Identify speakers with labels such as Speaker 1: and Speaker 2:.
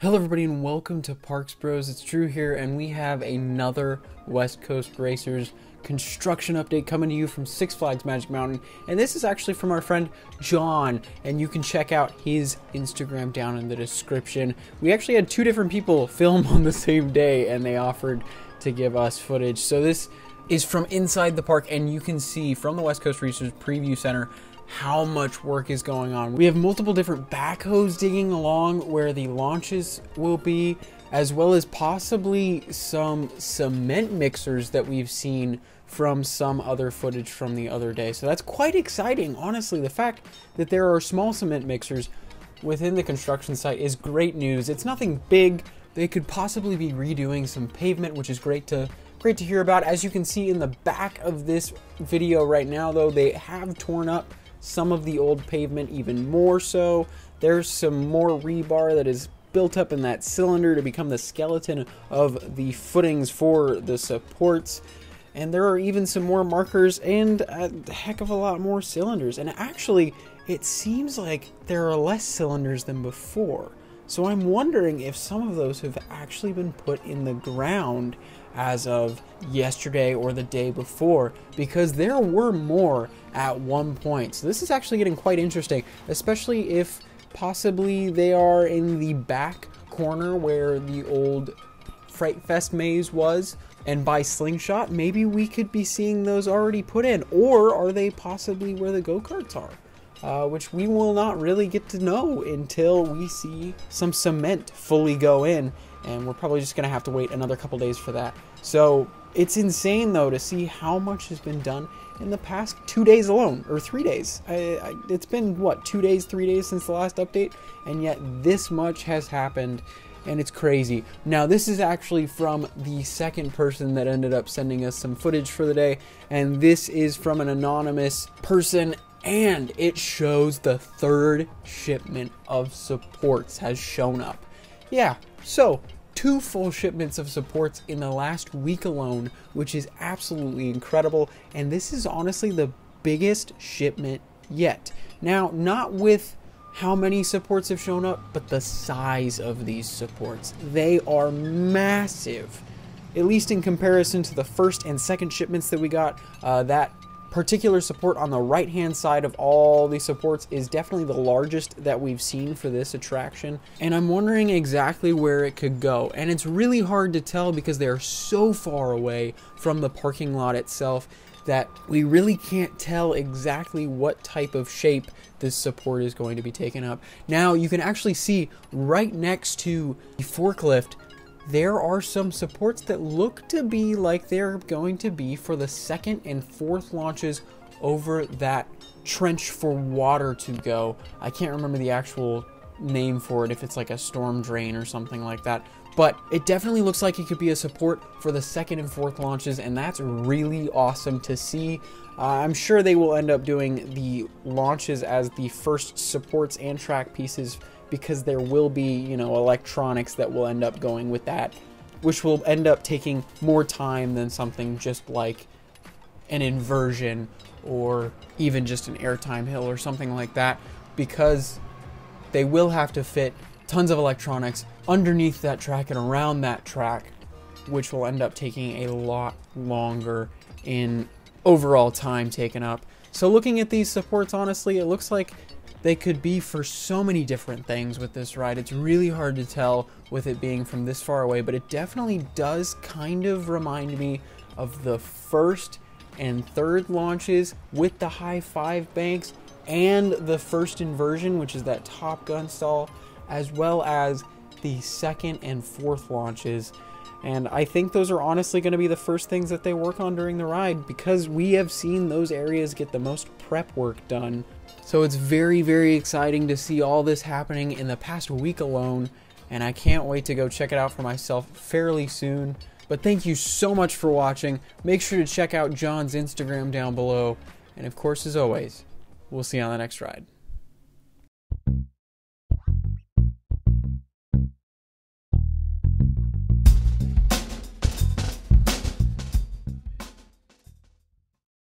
Speaker 1: Hello everybody and welcome to Parks Bros. It's Drew here and we have another West Coast Racers construction update coming to you from Six Flags Magic Mountain, and this is actually from our friend John, and you can check out his Instagram down in the description. We actually had two different people film on the same day and they offered to give us footage. So this is from inside the park and you can see from the West Coast Racers Preview Center how much work is going on. We have multiple different backhoes digging along where the launches will be, as well as possibly some cement mixers that we've seen from some other footage from the other day. So that's quite exciting. Honestly, the fact that there are small cement mixers within the construction site is great news. It's nothing big. They could possibly be redoing some pavement, which is great to hear about. As you can see in the back of this video right now, though, they have torn up some of the old pavement even more so. There's some more rebar that is built up in that cylinder to become the skeleton of the footings for the supports. And there are even some more markers and a heck of a lot more cylinders. And actually, it seems like there are less cylinders than before. So I'm wondering if some of those have actually been put in the ground as of yesterday or the day before, because there were more at one point. So this is actually getting quite interesting, especially if possibly they are in the back corner where the old Fright Fest maze was, and by Slingshot maybe we could be seeing those already put in, or are they possibly where the go-karts are? Which we will not really get to know until we see some cement fully go in, and we're probably just going to have to wait another couple days for that. So it's insane though to see how much has been done in the past 2 days alone, or 3 days. It's been what, 2 days, 3 days since the last update, and yet this much has happened, and it's crazy. Now this is actually from the second person that ended up sending us some footage for the day, and this is from an anonymous person, and it shows the third shipment of supports has shown up. Yeah, so 2 full shipments of supports in the last week alone, which is absolutely incredible, and this is honestly the biggest shipment yet. Now, not with how many supports have shown up, but the size of these supports. They are massive, at least in comparison to the first and second shipments that we got. That particular support on the right hand side of all the supports is definitely the largest that we've seen for this attraction, and I'm wondering exactly where it could go, and it's really hard to tell because they are so far away from the parking lot itself that we really can't tell exactly what type of shape this support is going to be taken up. Now you can actually see right next to the forklift there are some supports that look to be like they're going to be for the second and fourth launches over that trench for water to go. I can't remember the actual name for it, if it's like a storm drain or something like that, but it definitely looks like it could be a support for the second and fourth launches, and that's really awesome to see. I'm sure they will end up doing the launches as the first supports and track pieces, because there will be, you know, electronics that will end up going with that, which will end up taking more time than something just like an inversion or even just an airtime hill or something like that, because they will have to fit tons of electronics underneath that track and around that track, which will end up taking a lot longer in overall time taken up. So looking at these supports, honestly, it looks like they could be for so many different things with this ride. It's really hard to tell with it being from this far away, but it definitely does kind of remind me of the first and third launches with the high five banks, and the first inversion, which is that Top Gun stall, as well as the second and fourth launches. And I think those are honestly going to be the first things that they work on during the ride, because we have seen those areas get the most prep work done. So it's very, very exciting to see all this happening in the past week alone, and I can't wait to go check it out for myself fairly soon. But thank you so much for watching. Make sure to check out John's Instagram down below, and of course, as always, we'll see you on the next ride.